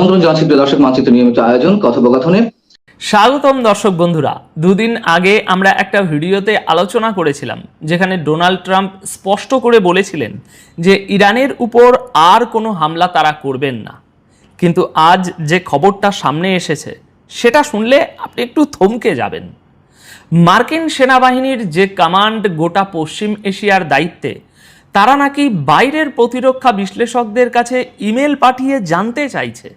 আমন্ত্রণ জানাচ্ছি প্রিয় দর্শক, মানচিত্র নিয়মিত আয়োজন কথোপকথনে স্বাগতম। দর্শক বন্ধুরা, দুদিন আগে আমরা একটা ভিডিওতে আলোচনা করেছিলাম যেখানে ডোনাল্ড ট্রাম্প স্পষ্ট করে বলেছিলেন যে ইরানের উপর আর কোনো হামলা তারা করবেন না। কিন্তু আজ যে খবরটা সামনে এসেছে সেটা শুনলে আপনি একটু থমকে যাবেন। মার্কিন সেনাবাহিনীর যে কমান্ড গোটা পশ্চিম এশিয়ার দায়িত্বে, তারা নাকি বাইরের প্রতিরক্ষা বিশ্লেষকদের কাছে ইমেল পাঠিয়ে জানতে চাইছে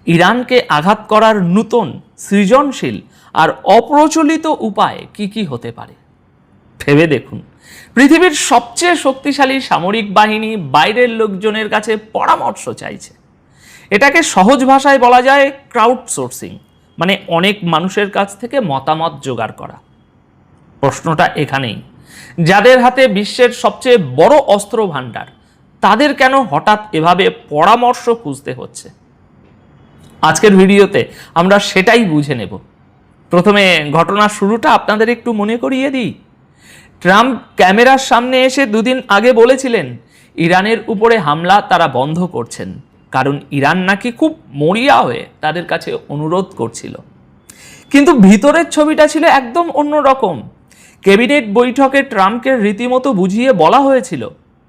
ইরানকে আঘাত করার নতুন, সৃজনশীল আর অপ্রচলিত উপায় কি কি হতে পারে। ভেবে দেখুন, পৃথিবীর সবচেয়ে শক্তিশালী সামরিক বাহিনী বাইরের লোকজনের কাছে পরামর্শ চাইছে। এটাকে সহজ ভাষায় বলা যায় ক্রাউড সোর্সিং, মানে অনেক মানুষের কাছ থেকে মতামত জোগাড় করা। প্রশ্নটা এখানেই, যাদের হাতে বিশ্বের সবচেয়ে বড় অস্ত্র ভাণ্ডার, তাদের কেন হঠাৎ এভাবে পরামর্শ খুঁজতে হচ্ছে? আজকের ভিডিওতে আমরা সেটাই বুঝে নেব। প্রথমে ঘটনার শুরুটা আপনাদের একটু মনে করিয়ে দিই। ট্রাম্প ক্যামেরার সামনে এসে দুদিন আগে বলেছিলেন ইরানের উপরে হামলা তারা বন্ধ করছেন, কারণ ইরান নাকি খুব মরিয়া হয়ে তাদের কাছে অনুরোধ করছিল। কিন্তু ভিতরের ছবিটা ছিল একদম অন্যরকম। ক্যাবিনেট বৈঠকে ট্রাম্পকে রীতিমতো বুঝিয়ে বলা হয়েছিল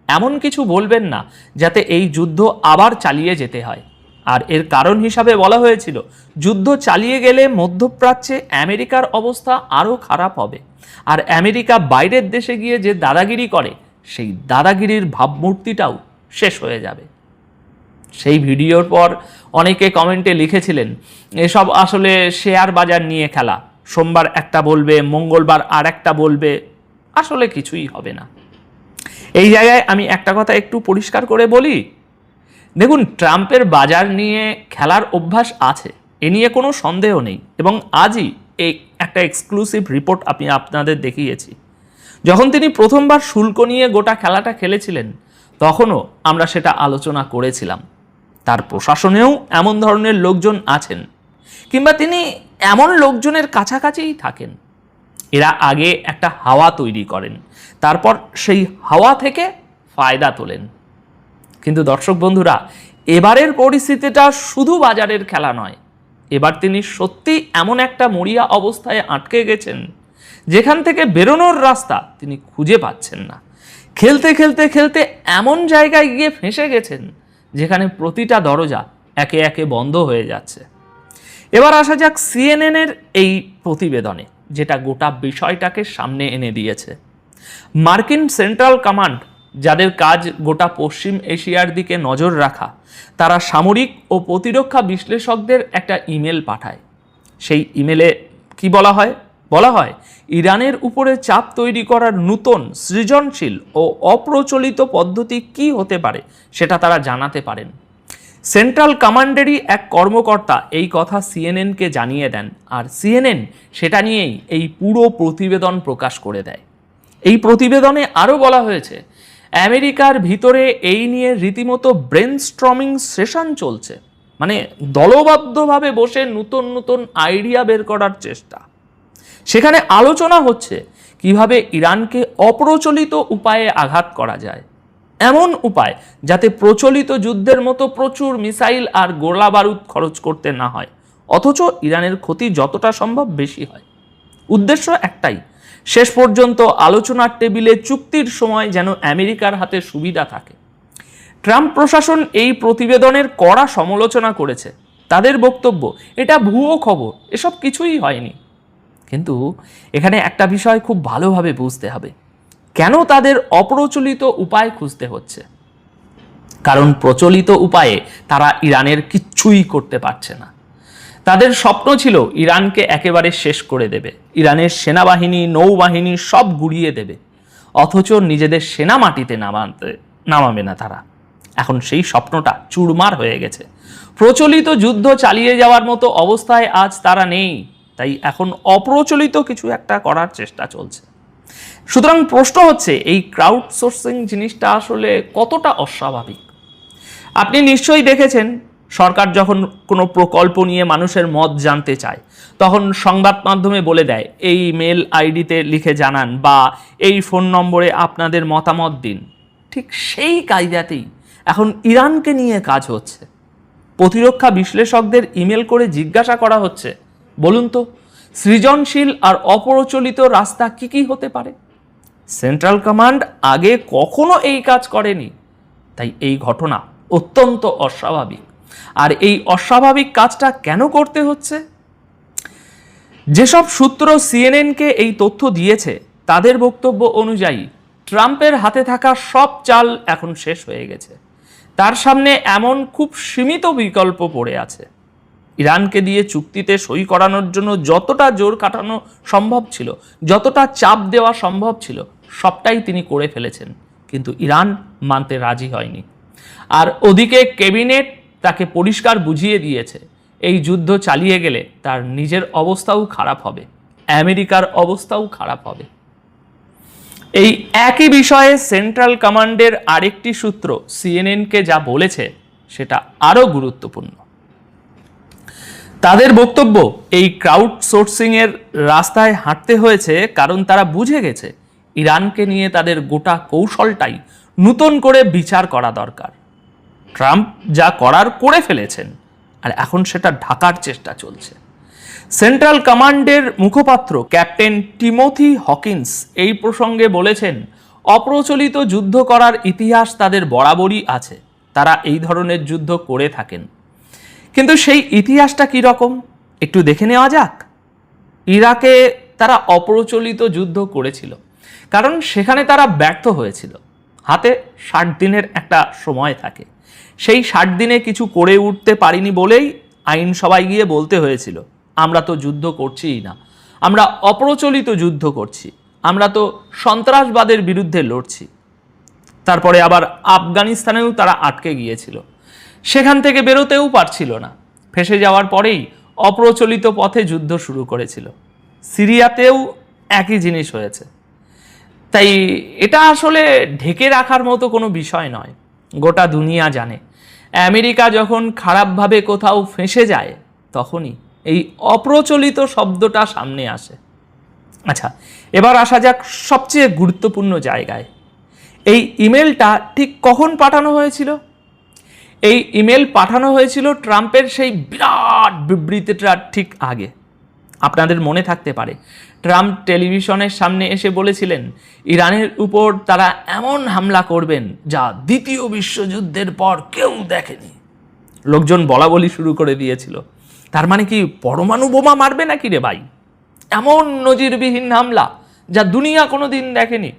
এমন কিছু বলবেন না যাতে এই যুদ্ধ আবার চালিয়ে যেতে হয়। আর এর কারণ হিসাবে বলা হয়েছিল যুদ্ধ চালিয়ে গেলে মধ্যপ্রাচ্যে আমেরিকার অবস্থা আরও খারাপ হবে, আর আমেরিকা বাইরের দেশে গিয়ে যে দাদাগিরি করে সেই দাদাগিরির ভাবমূর্তিটাও শেষ হয়ে যাবে। সেই ভিডিওর পর অনেকে কমেন্টে লিখেছিলেন এসব আসলে শেয়ার বাজার নিয়ে খেলা, সোমবার একটা বলবে, মঙ্গলবার আর একটা বলবে, আসলে কিছুই হবে না। এই জায়গায় আমি একটা কথা একটু পরিষ্কার করে বলি, দেখুন, ট্রাম্পের বাজার নিয়ে খেলার অভ্যাস আছে, এ নিয়ে কোনো সন্দেহ নেই। এবং আজই এই একটা এক্সক্লুসিভ রিপোর্ট আমি আপনাদের দেখিয়েছি। যখন তিনি প্রথমবার শুল্ক নিয়ে গোটা খেলাটা খেলেছিলেন, তখনও আমরা সেটা আলোচনা করেছিলাম। তার প্রশাসনেও এমন ধরনের লোকজন আছেন, কিংবা তিনি এমন লোকজনের কাছাকাছিই থাকেন। এরা আগে একটা হাওয়া তৈরি করেন, তারপর সেই হাওয়া থেকে ফায়দা তোলেন। কিন্তু দর্শক বন্ধুরা, এবারের পরিস্থিতিটা শুধু বাজারের খেলা নয়। এবার তিনি সত্যি এমন একটা মরিয়া অবস্থায় আটকে গেছেন যেখান থেকে বেরোনোর রাস্তা তিনি খুঁজে পাচ্ছেন না। খেলতে খেলতে খেলতে এমন জায়গায় গিয়ে ফেঁসে গেছেন যেখানে প্রতিটা দরজা একে একে বন্ধ হয়ে যাচ্ছে। এবার আসা যাক সিএনএনের এই প্রতিবেদনে, যেটা গোটা বিষয়টাকে সামনে এনে দিয়েছে। মার্কিন সেন্ট্রাল কমান্ড, যাদের কাজ গোটা পশ্চিম এশিয়ার দিকে নজর রাখা, তারা সামরিক ও প্রতিরক্ষা বিশ্লেষকদের একটা ইমেল পাঠায়। সেই ইমেলে কি বলা হয়? বলা হয় ইরানের উপরে চাপ তৈরি করার নতুন, সৃজনশীল ও অপ্রচলিত পদ্ধতি কি হতে পারে সেটা তারা জানাতে পারেন। সেন্ট্রাল কমান্ডেরই এক কর্মকর্তা এই কথা সিএনএনকে জানিয়ে দেন, আর সিএনএন সেটা নিয়েই এই পুরো প্রতিবেদন প্রকাশ করে দেয়। এই প্রতিবেদনে আরও বলা হয়েছে আমেরিকার ভিতরে এই নিয়ে রীতিমতো ব্রেনস্টর্মিং সেশন চলছে, মানে দলবদ্ধভাবে বসে নতুন নতুন আইডিয়া বের করার চেষ্টা। সেখানে আলোচনা হচ্ছে কিভাবে ইরানকে অপ্রচলিত উপায়ে আঘাত করা যায়, এমন উপায় যাতে প্রচলিত যুদ্ধের মতো প্রচুর মিসাইল আর গোলা বারুদ খরচ করতে না হয়, অথচ ইরানের ক্ষতি যতটা সম্ভব বেশি হয়। উদ্দেশ্য একটাই, শেষ পর্যন্ত আলোচনার টেবিলে চুক্তির সময় যেন আমেরিকার হাতে সুবিধা থাকে। ট্রাম্প প্রশাসন এই প্রতিবেদনের কড়া সমালোচনা করেছে। তাদের বক্তব্য এটা ভুয়ো খবর, এসব কিছুই হয়নি। কিন্তু এখানে একটা বিষয় খুব ভালোভাবে বুঝতে হবে, কেন তাদের অপ্রচলিত উপায় খুঁজতে হচ্ছে। কারণ প্রচলিত উপায়ে তারা ইরানের কিচ্ছুই করতে পারছে না। তাদের স্বপ্ন ছিল ইরানকে একেবারে শেষ করে দেবে, ইরানের সেনাবাহিনী, নৌবাহিনী সব গুড়িয়ে দেবে, অথচ নিজেদের সেনা মাটিতে নামাবে না তারা। এখন সেই স্বপ্নটা চুরমার হয়ে গেছে। প্রচলিত যুদ্ধ চালিয়ে যাওয়ার মতো অবস্থায় আজ তারা নেই, তাই এখন অপ্রচলিত কিছু একটা করার চেষ্টা চলছে। সুতরাং প্রশ্ন হচ্ছে, এই ক্রাউড সোর্সিং জিনিসটা আসলে কতটা অস্বাভাবিক? আপনি নিশ্চয়ই দেখেছেন, সরকার যখন কোনো প্রকল্প নিয়ে মানুষের মত জানতে চায়, তখন সংবাদ মাধ্যমে বলে দেয় এই মেল আইডিতে লিখে জানান বা এই ফোন নম্বরে আপনাদের মতামত দিন। ঠিক সেই কায়দাতেই এখন ইরানকে নিয়ে কাজ হচ্ছে। প্রতিরক্ষা বিশ্লেষকদের ইমেল করে জিজ্ঞাসা করা হচ্ছে, বলুন তো সৃজনশীল আর অপ্রচলিত রাস্তা কি কি হতে পারে? সেন্ট্রাল কমান্ড আগে কখনো এই কাজ করেনি, তাই এই ঘটনা অত্যন্ত অস্বাভাবিক। আর এই অস্বাভাবিক কাজটা কেন করতে হচ্ছে? যেসব সূত্র সিএনএনকে এই তথ্য দিয়েছে তাদের বক্তব্য অনুযায়ী ট্রাম্পের হাতে থাকা সব চাল এখন শেষ হয়ে গেছে। তার সামনে এমন খুব সীমিত বিকল্প পড়ে আছে। ইরানকে দিয়ে চুক্তিতে সই করানোর জন্য যতটা জোর কাটানো সম্ভব ছিল, যতটা চাপ দেওয়া সম্ভব ছিল, সবটাই তিনি করে ফেলেছেন, কিন্তু ইরান মানতে রাজি হয়নি। আর ওদিকে ক্যাবিনেট তাকে পরিষ্কার বুঝিয়ে দিয়েছে এই যুদ্ধ চালিয়ে গেলে তার নিজের অবস্থাও খারাপ হবে, আমেরিকার অবস্থাও খারাপ হবে। এই একই বিষয়ে সেন্ট্রাল কমান্ডের আরেকটি সূত্র সিএনএনকে যা বলেছে সেটা আরও গুরুত্বপূর্ণ। তাদের বক্তব্য, এই ক্রাউড সোর্সিং এর রাস্তায় হাঁটতে হয়েছে কারণ তারা বুঝে গেছে ইরানকে নিয়ে তাদের গোটা কৌশলটাই নতুন করে বিচার করা দরকার। ট্রাম্প যা করার করে ফেলেছেন, আর এখন সেটা ঢাকার চেষ্টা চলছে। সেন্ট্রাল কমান্ডের মুখপাত্র ক্যাপ্টেন টিমোথি হকিন্স এই প্রসঙ্গে বলেছেন, অপ্রচলিত যুদ্ধ করার ইতিহাস তাদের বরাবরই আছে, তারা এই ধরনের যুদ্ধ করে থাকেন। কিন্তু সেই ইতিহাসটা কী রকম একটু দেখে নেওয়া যাক। ইরাকে তারা অপ্রচলিত যুদ্ধ করেছিল কারণ সেখানে তারা ব্যর্থ হয়েছিল। হাতে 60 দিনের একটা সময় থাকে, সেই 60 দিনে কিছু করে উঠতে পারিনি বলেই আইনসভায় গিয়ে বলতে হয়েছিল, আমরা তো যুদ্ধ করছিই না, আমরা অপ্রচলিত যুদ্ধ করছি, আমরা তো সন্ত্রাসবাদের বিরুদ্ধে লড়ছি। তারপরে আবার আফগানিস্তানেও তারা আটকে গিয়েছিল, সেখান থেকে বেরোতেও পারছিল না, ফেঁসে যাওয়ার পরেই অপ্রচলিত পথে যুদ্ধ শুরু করেছিল। সিরিয়াতেও একই জিনিস হয়েছে। তাই এটা আসলে ঢেকে রাখার মতো কোনো বিষয় নয়, গোটা দুনিয়া জানে আমেরিকা যখন খারাপভাবে কোথাও ফেঁসে যায় তখনই এই অপ্রচলিত শব্দটা সামনে আসে। আচ্ছা, এবার আসা যাক সবচেয়ে গুরুত্বপূর্ণ জায়গায়। এই ইমেলটা ঠিক কখন পাঠানো হয়েছিল? এই ইমেল পাঠানো হয়েছিল ট্রাম্পের সেই বিরাট বিবৃতিটার ঠিক আগে। আপনাদের মনে থাকতে পারে ট্রাম্প টেলিভিশনের সামনে এসে বলেছিলেন ইরানের উপর তারা এমন হামলা করবেন যা দ্বিতীয় বিশ্বযুদ্ধের পর কেউ দেখেনি। লোকজন বলা বলি শুরু করে দিয়েছিল, তার মানে কি পরমাণু বোমা মারবে নাকি রে ভাই? এমন নজিরবিহীন হামলা যা দুনিয়া কোনো দিন দেখেনি।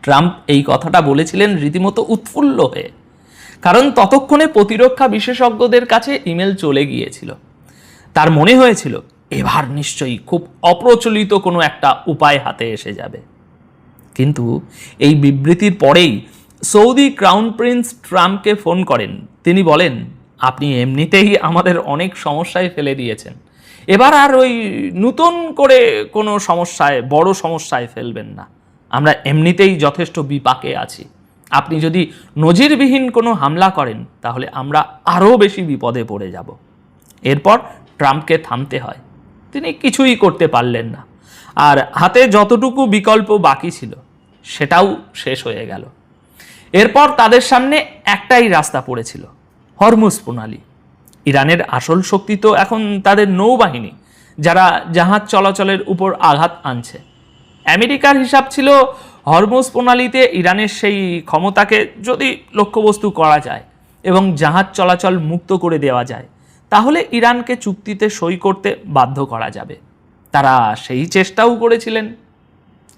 ট্রাম্প এই কথাটা বলেছিলেন রীতিমতো উৎফুল্ল হয়ে, কারণ ততক্ষণে প্রতিরক্ষা বিশেষজ্ঞদের কাছে ইমেল চলে গিয়েছিল। তার মনে হয়েছিল এবার নিশ্চয়ই খুব অপ্রচলিত কোনো একটা উপায় হাতে এসে যাবে। কিন্তু এই বিবৃতির পরেই সৌদি ক্রাউন প্রিন্স ট্রাম্পকে ফোন করেন। তিনি বলেন, আপনি এমনিতেই আমাদের অনেক সমস্যায় ফেলে দিয়েছেন, এবার আর ওই নতুন করে কোনো সমস্যায়, বড় সমস্যায় ফেলবেন না, আমরা এমনিতেই যথেষ্ট বিপাকে আছি। আপনি যদি নজিরবিহীন কোনো হামলা করেন তাহলে আমরা আরও বেশি বিপদে পড়ে যাব। এরপর ট্রাম্পকে থামতে হয়, তিনি কিছুই করতে পারলেন না, আর হাতে যতটুকু বিকল্প বাকি ছিল সেটাও শেষ হয়ে গেল। এরপর তাদের সামনে একটাই রাস্তা পড়েছিল, হরমুজ প্রণালী। ইরানের আসল শক্তি তো এখন তাদের নৌবাহিনী, যারা জাহাজ চলাচলের উপর আঘাত আনছে। আমেরিকার হিসাব ছিল হরমুজ প্রণালীতে ইরানের সেই ক্ষমতাকে যদি লক্ষ্যবস্তু করা যায় এবং জাহাজ চলাচল মুক্ত করে দেওয়া যায় তাহলে ইরানকে চুক্তিতে সই করতে বাধ্য করা যাবে। তারা সেই চেষ্টাও করেছিলেন,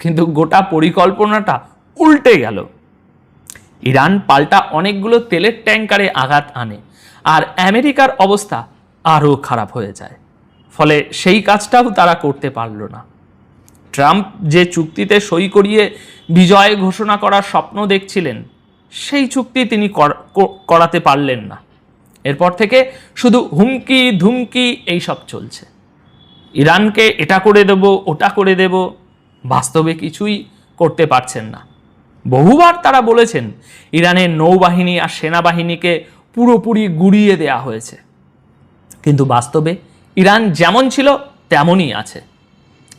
কিন্তু গোটা পরিকল্পনাটা উল্টে গেল। ইরান পাল্টা অনেকগুলো তেলের ট্যাঙ্কারে আঘাত আনে, আর আমেরিকার অবস্থা আরও খারাপ হয়ে যায়। ফলে সেই কাজটাও তারা করতে পারল না। ট্রাম্প যে চুক্তিতে সই করিয়ে বিজয় ঘোষণা করার স্বপ্ন দেখছিলেন সেই চুক্তি তিনি করাতে পারলেন না। এরপর থেকে শুধু হুমকি ধুমকি এইসব চলছে। ইরানকে এটা করে দেব, ওটা করে দেব, বাস্তবে কিছুই করতে পারছেন না। বহুবার তারা বলেছেন ইরানের নৌবাহিনী আর সেনাবাহিনীকে পুরোপুরি গুড়িয়ে দেয়া হয়েছে, কিন্তু বাস্তবে ইরান যেমন ছিল তেমনই আছে।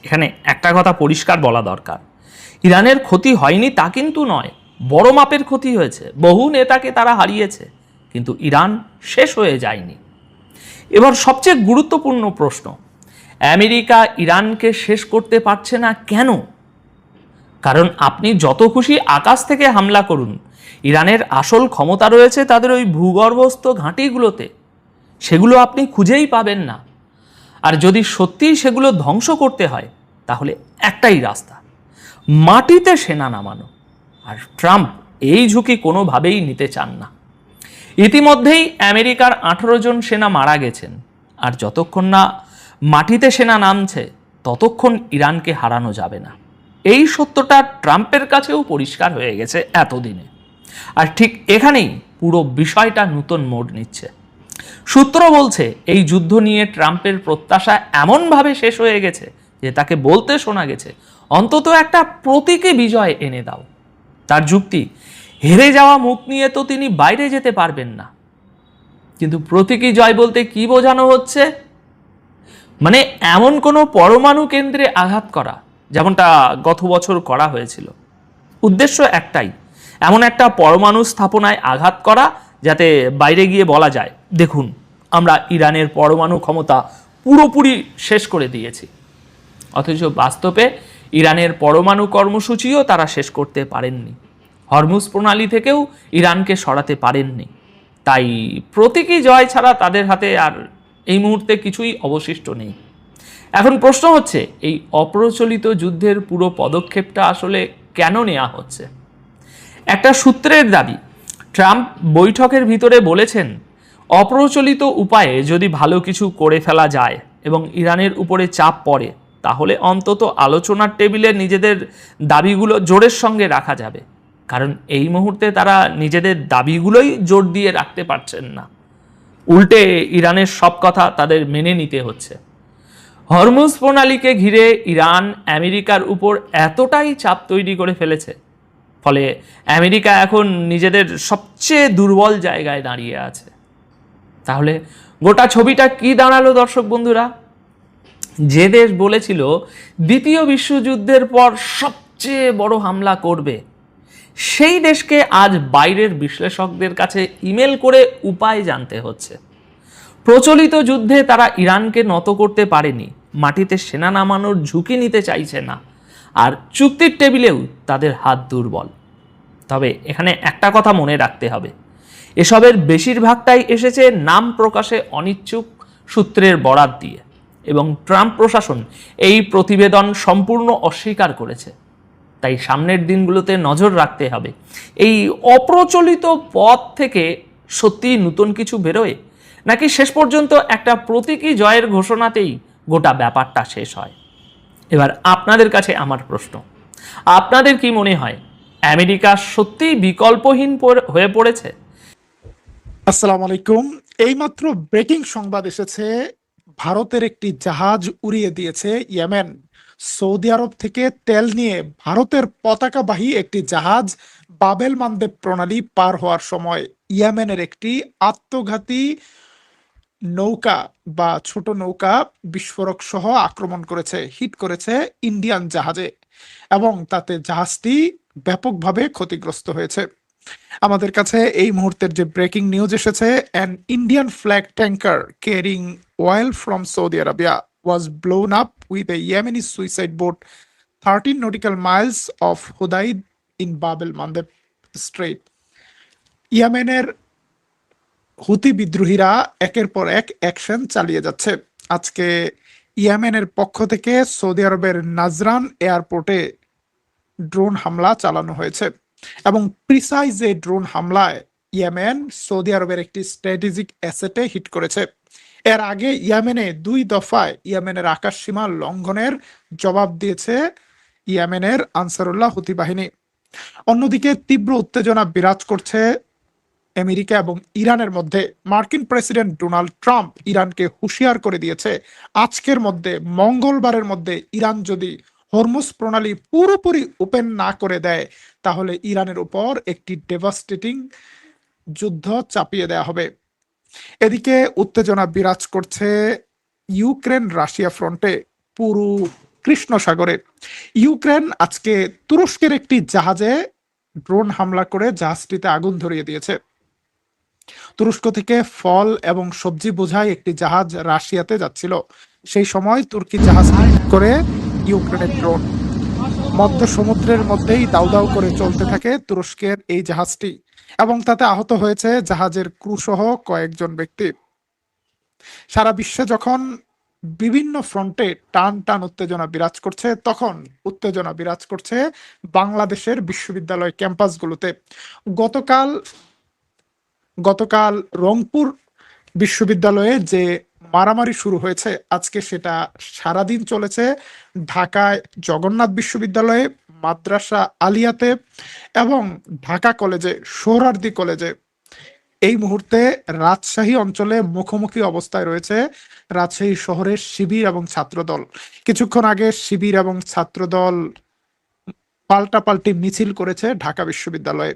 এখানে একটা কথা পরিষ্কার বলা দরকার, ইরানের ক্ষতি হয়নি তা কিন্তু নয়, বড় মাপের ক্ষতি হয়েছে। বহু নেতাকে তারা হারিয়েছে, কিন্তু ইরান শেষ হয়ে যায়নি। এবার সবচেয়ে গুরুত্বপূর্ণ প্রশ্ন, আমেরিকা ইরানকে শেষ করতে পারছে না কেন? কারণ আপনি যত খুশি আকাশ থেকে হামলা করুন, ইরানের আসল ক্ষমতা রয়েছে তাদের ওই ভূগর্ভস্থ ঘাঁটিগুলোতে, সেগুলো আপনি খুঁজেই পাবেন না। আর যদি সত্যিই সেগুলো ধ্বংস করতে হয় তাহলে একটাই রাস্তা, মাটিতে সেনা নামানো। আর ট্রাম্প এই ঝুঁকি কোনোভাবেই নিতে চান না। ইতিমধ্যেই আমেরিকার 18 জন সেনা মারা গেছেন, আর যতক্ষণ না মাটিতে সেনা নামছে ততক্ষণ ইরানকে হারানো যাবে না। এই সত্যটা ট্রাম্পের কাছেও পরিষ্কার হয়ে গেছে এতদিনে। আর ঠিক এখানেই পুরো বিষয়টা নতুন মোড় নিচ্ছে। সূত্র বলছে এই যুদ্ধ নিয়ে ট্রাম্পের প্রত্যাশা এমনভাবে শেষ হয়ে গেছে যে তাকে বলতে শোনা গেছে, অন্তত একটা প্রতীকী বিজয় এনে দাও। তার যুক্তি, হেরে যাওয়া মুখ নিয়ে তো তিনি বাইরে যেতে পারবেন না। কিন্তু প্রতীকী জয় বলতে কি বোঝানো হচ্ছে? মানে এমন কোনো পরমাণু কেন্দ্রে আঘাত করা, যেমনটা গত বছর করা হয়েছিল। উদ্দেশ্য একটাই, এমন একটা পরমাণু স্থাপনায় আঘাত করা যাতে বাইরে গিয়ে বলা যায়, দেখুন আমরা ইরানের পরমাণু ক্ষমতা পুরোপুরি শেষ করে দিয়েছি। অথচ বাস্তবে ইরানের পরমাণু কর্মসূচিও তারা শেষ করতে পারেননি, হরমুজ প্রণালী থেকেও ইরানকে সরাতে পারেননি। তাই প্রতীকী জয় ছাড়া তাদের হাতে আর এই মুহূর্তে কিছুই অবশিষ্ট নেই। এখন প্রশ্ন হচ্ছে, এই অপ্রচলিত যুদ্ধের পুরো পদক্ষেপটা আসলে কেন নেওয়া হচ্ছে? একটা সূত্রের দাবি, ট্রাম্প বৈঠকের ভিতরে বলেছেন, অপ্রচলিত উপায়ে যদি ভালো কিছু করে ফেলা যায় এবং ইরানের উপরে চাপ পড়ে, তাহলে অন্তত আলোচনার টেবিলে নিজেদের দাবিগুলো জোরের সঙ্গে রাখা যাবে। কারণ এই মুহূর্তে তারা নিজেদের দাবিগুলোই জোর দিয়ে রাখতে পারছেন না, উল্টে ইরানের সব কথা তাদের মেনে নিতে হচ্ছে। হরমুজ প্রণালীকে ঘিরে ইরান আমেরিকার উপর এতটাই চাপ তৈরি করে ফেলেছে, ফলে আমেরিকা এখন নিজেদের সবচেয়ে দুর্বল জায়গায় দাঁড়িয়ে আছে। তাহলে গোটা ছবিটা কি দাঁড়ালো দর্শক বন্ধুরা? যে দেশ বলেছিল দ্বিতীয় বিশ্বযুদ্ধের পর সবচেয়ে বড় হামলা করবে, সেই দেশকে আজ বাইরের বিশ্লেষকদের কাছে ইমেল করে উপায় জানতে হচ্ছে। প্রচলিত যুদ্ধে তারা ইরানকে নত করতে পারেনি, মাটিতে সেনা নামানোর ঝুঁকি নিতে চাইছে না, আর চুক্তির টেবিলেও তাদের হাত দুর্বল। তবে এখানে একটা কথা মনে রাখতে হবে, এসবের বেশিরভাগটাই এসেছে নাম প্রকাশে অনিচ্ছুক সূত্রের বরাত দিয়ে, এবং ট্রাম্প প্রশাসন এই প্রতিবেদন সম্পূর্ণ অস্বীকার করেছে। তাই সামনের দিনগুলোতে নজর রাখতে হবে, এই অপ্রচলিত পথ থেকে সত্যি নতুন কিছু বেরোয়, নাকি শেষ পর্যন্ত একটা প্রতীকী জয়ের ঘোষণাতেই গোটা ব্যাপারটা শেষ হয়। এবার আপনাদের কাছে আমার প্রশ্ন, আপনাদের কি মনে হয় আমেরিকা সত্যিই বিকল্পহীন হয়ে পড়েছে? আসসালামু আলাইকুম। এইমাত্র ব্রেকিং সংবাদ এসেছে, ভারতের একটি জাহাজ উড়িয়ে দিয়েছে ইয়েমেন। সৌদি আরব থেকে তেল নিয়ে ভারতের পতাকাবাহী একটি জাহাজ বাবেল মানদেব প্রণালী পার হওয়ার সময় ইয়েমেনের একটি আত্মঘাতী নৌকা বা ছোট নৌকা বিস্ফোরক সহ আক্রমণ করেছে, হিট করেছে ইন্ডিয়ান জাহাজে, এবং তাতে জাহাজটি ব্যাপকভাবে ক্ষতিগ্রস্ত হয়েছে। আমাদের কাছে এই মুহূর্তের যে ব্রেকিং নিউজ এসেছে, an Indian flag tanker carrying oil from Saudi Arabia was blown up with a Yemeni suicide boat 13 nautical miles off Hudaid in Bab el Mandeb Strait. ইয়েমেনের হুতি বিদ্রোহীরা একের পর এক অ্যাকশন চালিয়ে যাচ্ছে। আজকে ইয়েমেনের পক্ষ থেকে সৌদি আরবের নাজরান এয়ারপোর্টে ড্রোন হামলা চালানো হয়েছে, এবং প্রিসাইজ এই ড্রোন হামলায় ইয়েমেন সৌদি আরবের একটি স্ট্র্যাটেজিক অ্যাসেটে হিট করেছে। এর আগে ইয়েমেনে 2 দফায় ইয়েমেনের আকাশ সীমা লঙ্ঘনের জবাব দিয়েছে ইয়েমেনের আনসারুল্লাহ হুতি বাহিনী। অন্যদিকে তীব্র উত্তেজনা বিরাজ করছে আমেরিকা এবং ইরানের মধ্যে। মার্কিন প্রেসিডেন্ট ডোনাল্ড ট্রাম্প ইরানকে হুঁশিয়ার করে দিয়েছে, আজকের মধ্যে, মঙ্গলবারের মধ্যে ইরান যদি হরমুজ প্রণালী পুরোপুরি ওপেন না করে দেয়, তাহলে ইরানের উপর একটি ডেভাস্টেটিং যুদ্ধ চাপিয়ে দেওয়া হবে। এদিকে উত্তেজনা বিরাজ করছে ইউক্রেন রাশিয়া ফ্রন্টে, পুরো কৃষ্ণ সাগরে। ইউক্রেন আজকে তুরস্কের একটি জাহাজে ড্রোন হামলা করে জাহাজটিতে আগুন ধরিয়ে দিয়েছে। তুরস্ক থেকে ফল এবং সবজি বোঝাই একটি জাহাজ রাশিয়াতে যাচ্ছিল। সেই সময় তুর্কি জাহাজ করে ইউক্রেনের ড্রোন। মধ্য সমুদ্রের মধ্যেই দাউ দাউ করে চলতে থাকে তুরস্কের এই জাহাজটি, এবং তাতে আহত হয়েছে জাহাজের ক্রু সহ কয়েকজন ব্যক্তি। সারা বিশ্বে যখন বিভিন্ন ফ্রন্টে টান টান উত্তেজনা বিরাজ করছে, তখন উত্তেজনা বিরাজ করছে বাংলাদেশের বিশ্ববিদ্যালয় ক্যাম্পাসগুলোতে। গতকাল গতকাল রংপুর বিশ্ববিদ্যালয়ে যে মারামারি শুরু হয়েছে, আজকে সেটা সারাদিন চলেছে ঢাকায় জগন্নাথ বিশ্ববিদ্যালয়ে, মাদ্রাসা আলিয়াতে এবং ঢাকা কলেজে, সোহরাওয়ার্দী কলেজে। এই মুহূর্তে রাজশাহী অঞ্চলে মুখোমুখি অবস্থায় রয়েছে রাজশাহী শহরের শিবির এবং ছাত্রদল। কিছুক্ষণ আগে শিবির এবং ছাত্রদল পাল্টাপাল্টি মিছিল করেছে ঢাকা বিশ্ববিদ্যালয়ে।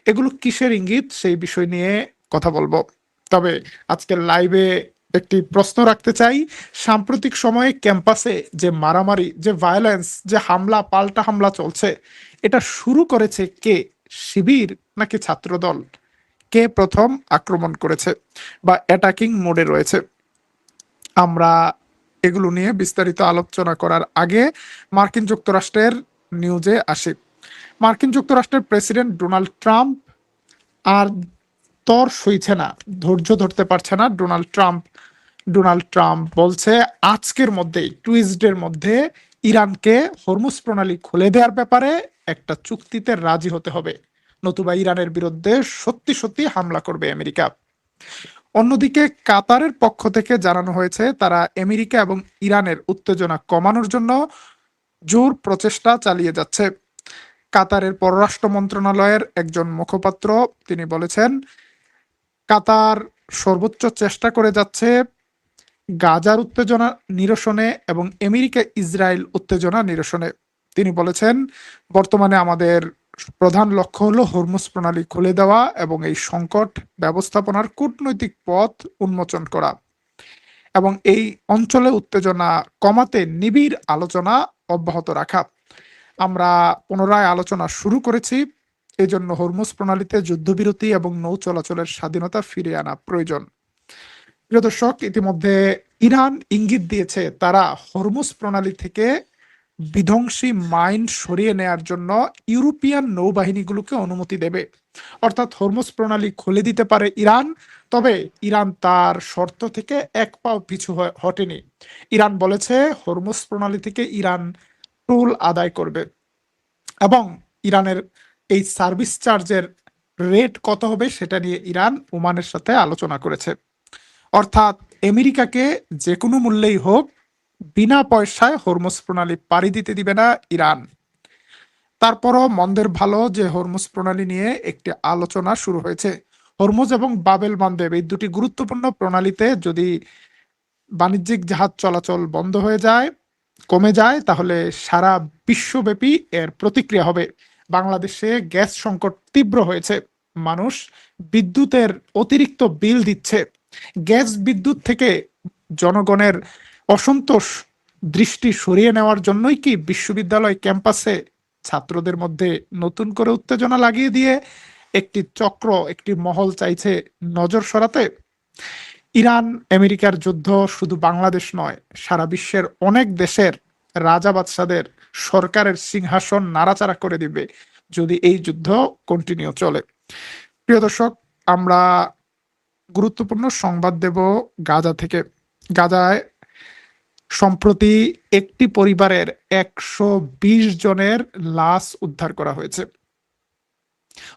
এগুলো কিসের ইঙ্গিত, সেই বিষয় নিয়ে কথা বলবো। তবে আজকের লাইভে একটি প্রশ্ন রাখতে চাই। সাম্প্রতিক সময়ে ক্যাম্পাসে যে মারামারি, যে ভায়োলেন্স, যে হামলা পাল্টা হামলা চলছে, এটা শুরু করেছে কে? শিবির নাকি ছাত্রদল? কে প্রথম আক্রমণ করেছে বা অ্যাটাকিং মোডে রয়েছে? আমরা এগুলো নিয়ে বিস্তারিত আলোচনা করার আগে মার্কিন যুক্তরাষ্ট্রের নিউজে আসি। মার্কিন যুক্তরাষ্ট্রের প্রেসিডেন্ট ডোনাল্ড ট্রাম্প আর তর সইছে না, ধৈর্য ধরতে পারছে না ডোনাল্ড ট্রাম্প বলছে আজকের মধ্যেই, টুইসডের মধ্যে ইরানকে হরমুজ প্রণালী খুলে দেওয়ার ব্যাপারে একটা চুক্তিতে রাজি হতে হবে, নতুবা ইরানের বিরুদ্ধে সত্যি সত্যি হামলা করবে আমেরিকা। অন্যদিকে কাতারের পক্ষ থেকে জানানো হয়েছে তারা আমেরিকা এবং ইরানের উত্তেজনা কমানোর জন্য জোর প্রচেষ্টা চালিয়ে যাচ্ছে। কাতারের পররাষ্ট্র মন্ত্রণালয়ের একজন মুখপাত্র তিনি বলেছেন, কাতার সর্বোচ্চ চেষ্টা করে যাচ্ছে গাজার উত্তেজনা নিরসনে এবং আমেরিকা ইসরায়েল উত্তেজনা নিরসনে। তিনি বলেছেন, বর্তমানে আমাদের প্রধান লক্ষ্য হলো হরমুজ প্রণালী খুলে দেওয়া এবং এই সংকট ব্যবস্থাপনার কূটনৈতিক পথ উন্মোচন করা এবং এই অঞ্চলে উত্তেজনা কমাতে নিবিড় আলোচনা অব্যাহত রাখা। আমরা পুনরায় আলোচনা শুরু করেছি, এজন্য হরমুজ প্রণালীতে যুদ্ধবিরতি এবং নৌ চলাচলের স্বাধীনতা ফিরিয়ে আনা প্রয়োজন। প্রিয় দর্শক, ইতিমধ্যে ইরান ইঙ্গিত দিয়েছে তারা হরমুজ প্রণালী থেকে বিধ্বংসী মাইন সরিয়ে নেয়ার জন্য ইউরোপিয়ান নৌবাহিনীগুলোকে অনুমতি দেবে। অর্থাৎ হরমুজ প্রণালী খুলে দিতে পারে ইরান, তবে ইরান তার শর্ত থেকে এক পাও পিছু হটেনি। ইরান বলেছে হরমুজ প্রণালী থেকে ইরান টোল আদায় করবে এবং ইরানের এই সার্ভিস চার্জের রেট কত হবে সেটা নিয়ে ইরান ওমানের সাথে আলোচনা করেছে। অর্থাৎ আমেরিকাকে যে কোনো মূল্যেই হোক বিনা পয়সায় হরমুজ প্রণালী পাড়ি দিতে দিবে না ইরান। তারপরও মন্দের ভালো যে হরমুজ প্রণালী নিয়ে একটি আলোচনা শুরু হয়েছে। হরমুজ এবং বাবেল মানদেব এই দুটি গুরুত্বপূর্ণ প্রণালীতে যদি বাণিজ্যিক জাহাজ চলাচল বন্ধ হয়ে যায়, কমে যায়, তাহলে সারা বিশ্বব্যাপী এর প্রতিক্রিয়া হবে। বাংলাদেশে গ্যাস সংকট তীব্র হয়েছে, মানুষ বিদ্যুতের অতিরিক্ত বিল দিচ্ছে। গ্যাস বিদ্যুৎ থেকে জনগণের অসন্তোষ দৃষ্টি সরিয়ে নেওয়ার জন্যই কি বিশ্ববিদ্যালয় ক্যাম্পাসে ছাত্রদের মধ্যে নতুন করে উত্তেজনা লাগিয়ে দিয়ে একটি চক্র, একটি মহল চাইছে নজর সরাতে? ইরান আমেরিকার যুদ্ধ শুধু বাংলাদেশ নয়, সারা বিশ্বের অনেক দেশের রাজা বাদশাদের সরকারের সিংহাসন নাড়াচাড়া করে দিবে যদি এই যুদ্ধ কন্টিনিউ চলে। প্রিয় দর্শক, আমরা গুরুত্বপূর্ণ সংবাদ দেব গাজা থেকে। গাজায় সম্প্রতি একটি পরিবারের 120 জনের লাশ উদ্ধার করা হয়েছে।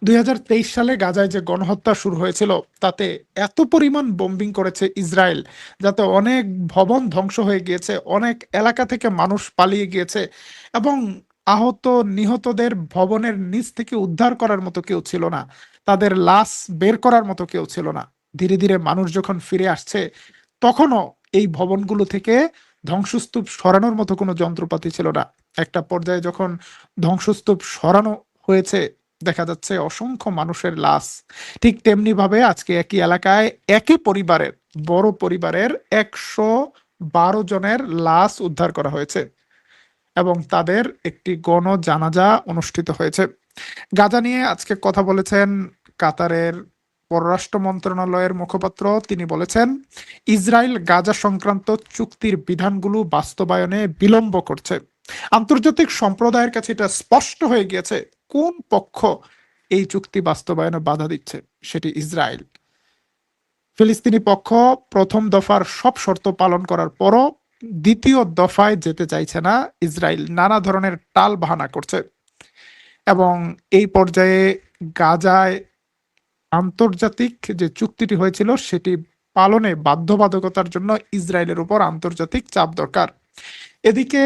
2023 সালে গাজায় যে গণহত্যা শুরু হয়েছিল, তাতে এত পরিমাণ বোম্বিং করেছে ইসরায়েল, যাতে অনেক ভবন ধ্বংস হয়ে গিয়েছে, অনেক এলাকা থেকে মানুষ পালিয়ে গিয়েছে এবং আহত নিহতদের ভবনের নিচ থেকে উদ্ধার করার মতো কেউ ছিল না, তাদের লাশ বের করার মতো কেউ ছিল না। ধীরে ধীরে মানুষ যখন ফিরে আসছে, তখনও এই ভবনগুলো থেকে ধ্বংসস্তূপ সরানোর মতো কোনো যন্ত্রপাতি ছিল না। একটা পর্যায়ে যখন ধ্বংসস্তূপ সরানো হয়েছে, দেখা যাচ্ছে অসংখ্য মানুষের লাশ। ঠিক তেমনি ভাবে আজকে একই এলাকায় একই পরিবারের, বড় পরিবারের 112 জনের লাশ উদ্ধার করা হয়েছে এবং তাদের একটি গণজানাজা অনুষ্ঠিত হয়েছে। গাজা নিয়ে আজকে কথা বলেছেন কাতারের পররাষ্ট্র মন্ত্রণালয়ের মুখপাত্র তিনি বলেছেন, ইসরায়েল গাজা সংক্রান্ত চুক্তির বিধানগুলো বাস্তবায়নে বিলম্ব করছে। আন্তর্জাতিক সম্প্রদায়ের কাছে এটা স্পষ্ট হয়ে গিয়েছে কোন পক্ষ এই চুক্তি বাস্তবায়নে বাধা দিচ্ছে, সেটি ইসরায়েল। ফিলিস্তিনি পক্ষ প্রথম দফার সব শর্ত পালন করার পরও দ্বিতীয় দফায় যেতে চাইছে না। ইসরায়েল নানা ধরনের টাল বাহানা করছে এবং এই পর্যায়ে গাজায় আন্তর্জাতিক যে চুক্তিটি হয়েছিল সেটি পালনে বাধ্যবাধকতার জন্য ইসরায়েলের উপর আন্তর্জাতিক চাপ দরকার। এদিকে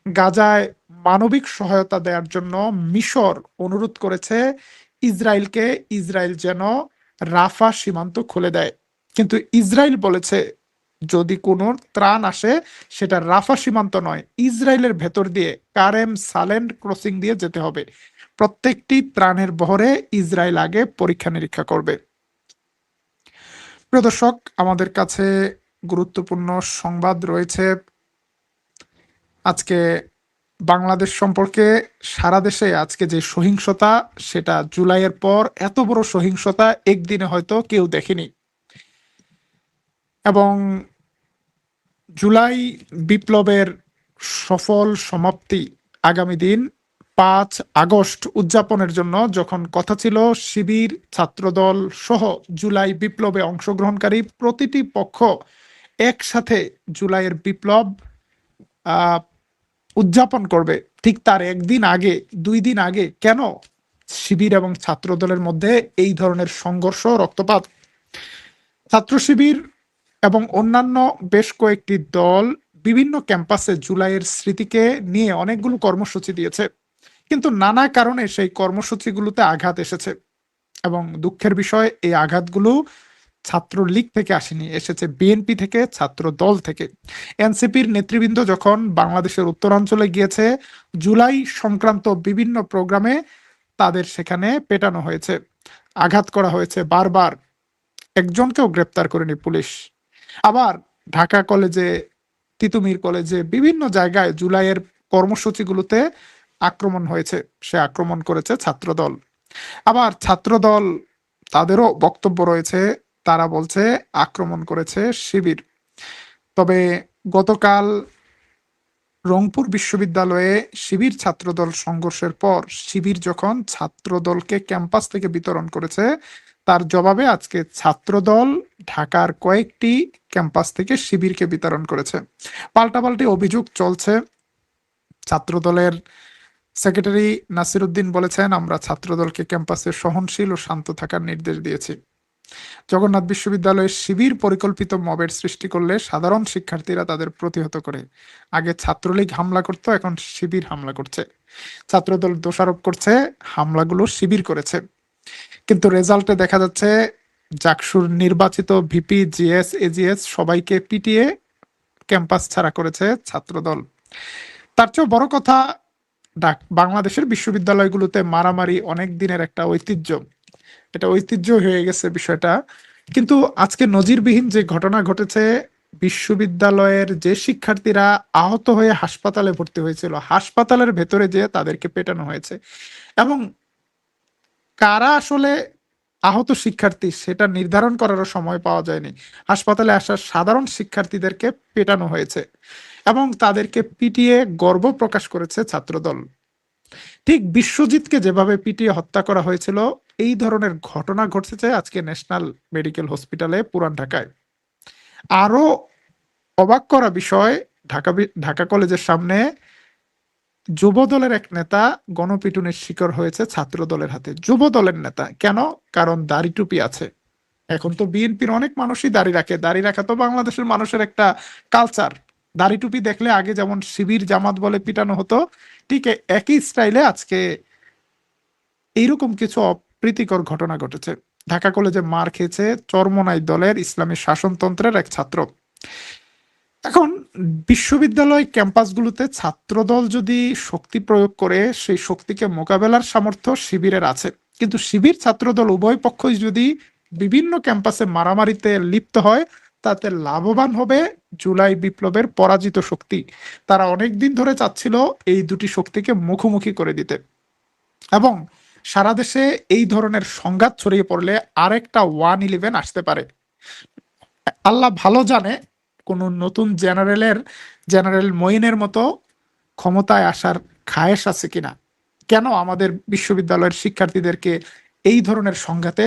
গাজায় মানবিক সহায়তা দেওয়ার জন্য মিশর অনুরোধ করেছে ইসরায়েলকে, ইসরায়েল যেন রাফা সীমান্ত খুলে দেয়। কিন্তু ইসরায়েল বলেছে যদি কোনো ত্রাণ আসে সেটা রাফা সীমান্ত নয়, ইসরায়েলের ভেতর দিয়ে কারেম সালেন্ড ক্রসিং দিয়ে যেতে হবে। প্রত্যেকটি ত্রাণের বহরে ইসরায়েল আগে পরীক্ষা নিরীক্ষা করবে। প্রিয় দর্শক, আমাদের কাছে গুরুত্বপূর্ণ সংবাদ রয়েছে আজকে বাংলাদেশ সম্পর্কে। সারা দেশে আজকে যে সহিংসতা, সেটা জুলাইয়ের পর এত বড় সহিংসতা একদিনে হয়তো কেউ দেখেনি। এবং জুলাই বিপ্লবের সফল সমাপ্তি আগামী দিন 5 আগস্ট উদযাপনের জন্য যখন কথা ছিল, শিবির, ছাত্রদল সহ জুলাই বিপ্লবে অংশগ্রহণকারী প্রতিটি পক্ষ একসাথে জুলাইয়ের বিপ্লব উদযাপন করবে, ঠিক তার একদিন আগে, 2 দিন আগে কেন শিবির এবং ছাত্রদলের মধ্যে এই ধরনের সংঘর্ষ, রক্তপাত? ছাত্র শিবির এবং অন্যান্য বেশ কয়েকটি দল বিভিন্ন ক্যাম্পাসে জুলাইয়ের স্মৃতিকে নিয়ে অনেকগুলো কর্মসূচি দিয়েছে, কিন্তু নানা কারণে সেই কর্মসূচিগুলোতে আঘাত এসেছে। এবং দুঃখের বিষয়, এই আঘাতগুলো ছাত্রলীগ থেকে আসেনি, এসেছে বিএনপি থেকে, ছাত্র দল থেকে। এনসিপির নেতৃবৃন্দ যখন বাংলাদেশের উত্তরাঞ্চলে গিয়েছে জুলাই সংক্রান্ত বিভিন্ন প্রোগ্রামে, তাদের সেখানে পেটানো হয়েছে, আঘাত করা হয়েছে বারবার, একজনকেও গ্রেপ্তার করেনি পুলিশ। আবার ঢাকা কলেজে, তিতুমির কলেজে, বিভিন্ন জায়গায় জুলাইয়ের কর্মসূচিগুলোতে আক্রমণ হয়েছে, সে আক্রমণ করেছে ছাত্রদল। আবার ছাত্রদল তাদেরও বক্তব্য রয়েছে, তারা বলছে আক্রমণ করেছে শিবির। তবে গতকাল রংপুর বিশ্ববিদ্যালয়ে শিবির ছাত্রদল সংঘর্ষের পর শিবির যখন ছাত্রদলকে ক্যাম্পাস থেকে বিতরণ করেছে, তার জবাবে আজকে ছাত্রদল ঢাকার কয়েকটি ক্যাম্পাস থেকে শিবিরকে বিতরণ করেছে। পাল্টাপাল্টি অভিযোগ চলছে। ছাত্রদলের সেক্রেটারি নাসির উদ্দিন বলেছেন, আমরা ছাত্রদলকে ক্যাম্পাসে সহনশীল ও শান্ত থাকার নির্দেশ দিয়েছি। জগন্নাথ বিশ্ববিদ্যালয়ের শিবির পরিকল্পিত মবের সৃষ্টি করলে সাধারণ শিক্ষার্থীরা তাদের প্রতিহত করে। আগে ছাত্রলীগ হামলা করতো, এখন শিবির হামলা করছে। ছাত্রদল দোষারোপ করছে হামলাগুলো শিবির করেছে, কিন্তু রেজাল্টে দেখা যাচ্ছে জাকসুর নির্বাচিত ভিপি, জিএস, এজিএস সবাইকে পিটিয়ে ক্যাম্পাস ছাড়া করেছে ছাত্রদল। তার চেয়েও বড় কথা, বাংলাদেশের বিশ্ববিদ্যালয়গুলোতে মারামারি অনেক দিনের একটা ঐতিহ্য, এটা ঐতিহ্য হয়ে গেছে বিষয়টা। কিন্তু আজকে নজিরবিহীন যে ঘটনা ঘটেছে, বিশ্ববিদ্যালয়ের যে শিক্ষার্থীরা আহত হয়ে হাসপাতালে ভর্তি হয়েছিল, হাসপাতালের ভেতরে যেয়ে তাদেরকে পেটানো হয়েছে। এবং কারা আসলে আহত শিক্ষার্থী সেটা নির্ধারণ করারও সময় পাওয়া যায়নি। হাসপাতালে আসা সাধারণ শিক্ষার্থীদেরকে পেটানো হয়েছে এবং তাদেরকে পিটিয়ে গর্ব প্রকাশ করেছে ছাত্রদল। ঠিক বিশ্বজিৎকে যেভাবে পিটিয়ে হত্যা করা হয়েছিল, এই ধরনের ঘটনা ঘটেছে আজকে ন্যাশনাল মেডিকেল হসপিটালে পুরান ঢাকায়। আরো অবাক করা বিষয়, ঢাকা কলেজের সামনে যুব দলের এক নেতা গণপিটুনির শিকার হয়েছে ছাত্র দলের হাতে। যুব দলের নেতা কেন? কারণ দাড়ি টুপি আছে। এখন তো বিএনপির অনেক মানুষই দাড়ি রাখে, দাড়ি রাখা তো বাংলাদেশের মানুষের একটা কালচার। দাড়ি টুপি দেখলে আগে যেমন শিবির, জামাত বলে পিটানো হতো, ঠিক একই স্টাইলে আজকে এইরকম কিছু অপ্রীতিকর ঘটনা ঘটেছে। ঢাকা কলেজে মার খেয়েছে চরমোনাই দলের ইসলামী শাসনতন্ত্রের এক ছাত্র। এখন বিশ্ববিদ্যালয় ক্যাম্পাসগুলোতে ছাত্রদল যদি শক্তি প্রয়োগ করে, সেই শক্তিকে মোকাবেলার সামর্থ্য শিবিরের আছে। কিন্তু শিবির, ছাত্রদল উভয় পক্ষই যদি বিভিন্ন ক্যাম্পাসে মারামারিতে লিপ্ত হয়, তাতে লাভবান হবে জুলাই বিপ্লবের পরাজিত শক্তি। তারা অনেকদিন ধরে চাচ্ছিল এই দুটি শক্তিকে মুখোমুখি করে দিতে। এবং সারা দেশে এই ধরনের সংঘাত ছড়িয়ে পড়লে আরেকটা 1/11 আসতে পারে। আল্লাহ ভালো জানে কোন নতুন জেনারেল মঈনের মতো ক্ষমতায় আসার খায়েশ আছে কিনা। কেন আমাদের বিশ্ববিদ্যালয়ের শিক্ষার্থীদেরকে এই ধরনের সংঘাতে